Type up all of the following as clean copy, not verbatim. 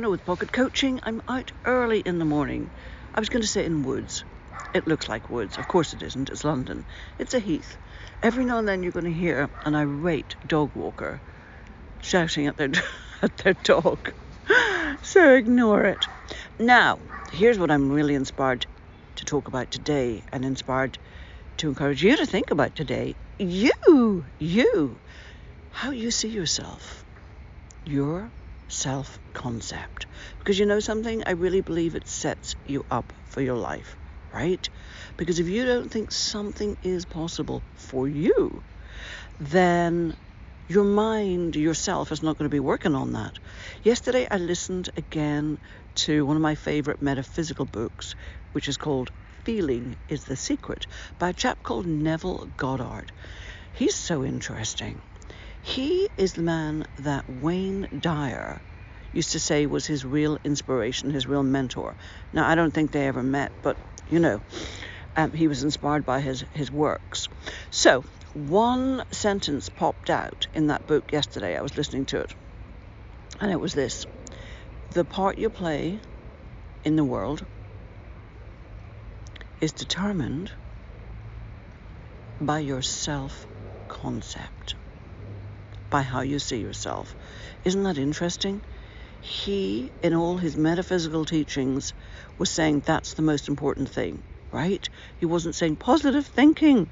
Fiona with Pocket Coaching. I'm out early in the morning. I was going to say in woods. It looks like woods. Of course it isn't. It's London. It's a heath. Every now and then you're going to hear an irate dog walker shouting at their dog. So ignore it. Now, here's what I'm really inspired to talk about today, and inspired to encourage you to think about today. You, how you see yourself, your self-concept. Because you know something, I really believe it sets you up for your life, right? Because if you don't think something is possible for you, then your mind, yourself, is not going to be working on that. Yesterday I listened again to one of my favorite metaphysical books, which is called Feeling is the Secret, by a chap called Neville Goddard. He's so interesting. He is the man that Wayne Dyer used to say was his real inspiration, his real mentor. Now, I don't think they ever met, but, he was inspired by his works. So, one sentence popped out in that book yesterday. I was listening to it, and it was this: the part you play in the world is determined by your self-concept, by how you see yourself. Isn't that interesting? He, in all his metaphysical teachings, was saying that's the most important thing, right? He wasn't saying positive thinking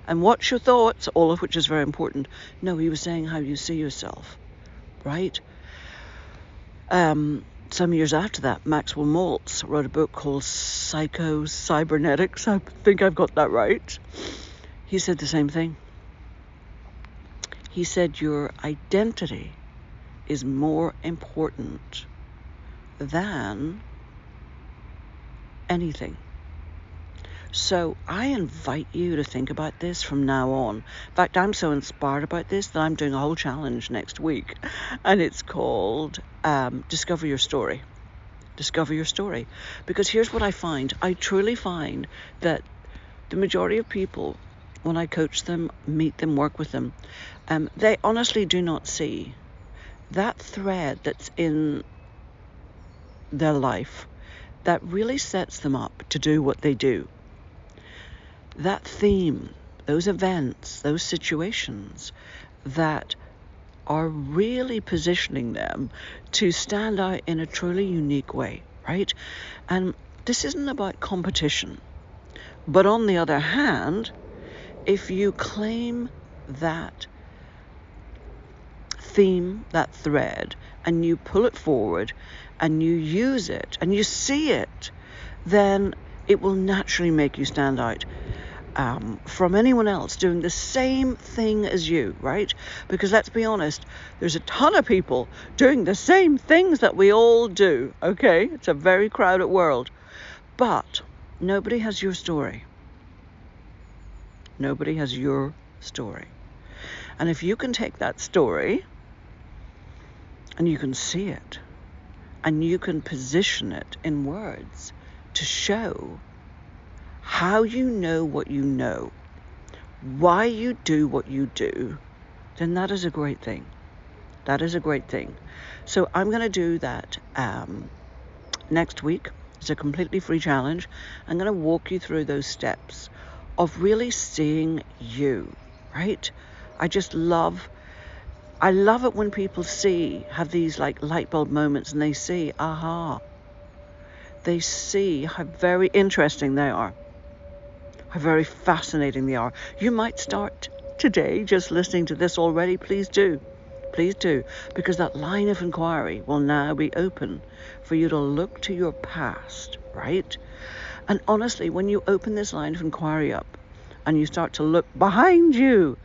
and what's your thoughts, all of which is very important. No, he was saying how you see yourself, right? Some years after that, Maxwell Maltz wrote a book called Psycho-Cybernetics. I think I've got that right. He said the same thing. He said your identity is more important than anything. So I invite you to think about this from now on. In fact, I'm so inspired about this that I'm doing a whole challenge next week, and it's called Discover Your Story. Discover your story. Because here's what I find. I truly find that the majority of people, when I coach them, meet them, work with them, they honestly do not see that thread that's in their life that really sets them up to do what they do. That theme, those events, those situations that are really positioning them to stand out in a truly unique way, right? And this isn't about competition. But on the other hand, if you claim that theme, that thread, and you pull it forward and you use it and you see it, then it will naturally make you stand out from anyone else doing the same thing as you, right? Because let's be honest, there's a ton of people doing the same things that we all do, okay? It's a very crowded world. But nobody has your story. Nobody has your story. And if you can take that story and you can see it and you can position it in words to show how you know what you know, why you do what you do, then that is a great thing. That is a great thing. So I'm going to do that next week. It's a completely free challenge. I'm going to walk you through those steps of really seeing you, right? I love it when people have these like light bulb moments, and they see, they see how very interesting they are, how very fascinating they are. You might start today just listening to this already. Please do, because that line of inquiry will now be open for you to look to your past, right? And honestly, when you open this line of inquiry up and you start to look behind you,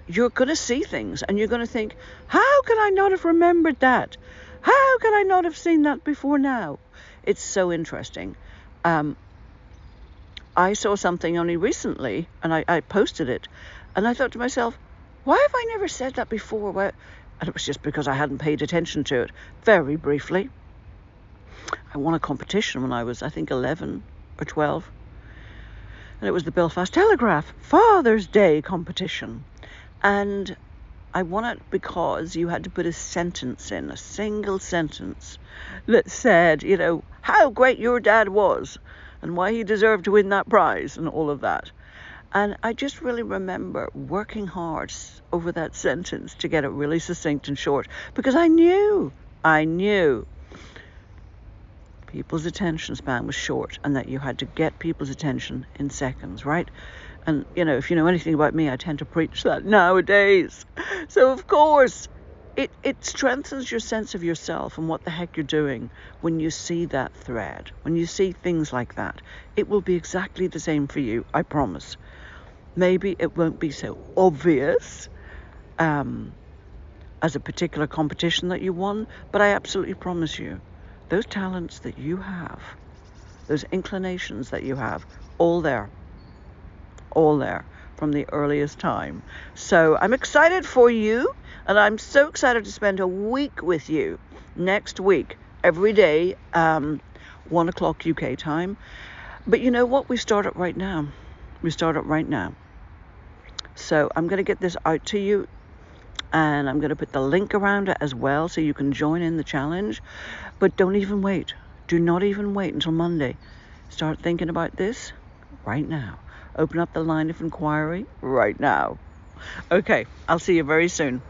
you're going to see things and you're going to think, how could I not have remembered that? How could I not have seen that before now? It's so interesting. I saw something only recently and I posted it, and I thought to myself, why have I never said that before? And it was just because I hadn't paid attention to it. Very briefly, I won a competition when I was, I think, 11 or 12. And it was the Belfast Telegraph Father's Day competition. And I won it because you had to put a sentence in, a single sentence that said, how great your dad was and why he deserved to win that prize and all of that. And I just really remember working hard over that sentence to get it really succinct and short, because I knew people's attention span was short and that you had to get people's attention in seconds, right? And, if you know anything about me, I tend to preach that nowadays. So, of course, it strengthens your sense of yourself and what the heck you're doing when you see that thread, when you see things like that. It will be exactly the same for you, I promise. Maybe it won't be so obvious as a particular competition that you won, but I absolutely promise you, those talents that you have, those inclinations that you have, all there from the earliest time. So I'm excited for you, and I'm so excited to spend a week with you next week, every day, 1 o'clock UK time. But you know what? We start it right now. So I'm going to get this out to you, and I'm going to put the link around it as well so you can join in the challenge. But don't even wait. Do not even wait until Monday. Start thinking about this right now. Open up the line of inquiry right now. Okay, I'll see you very soon.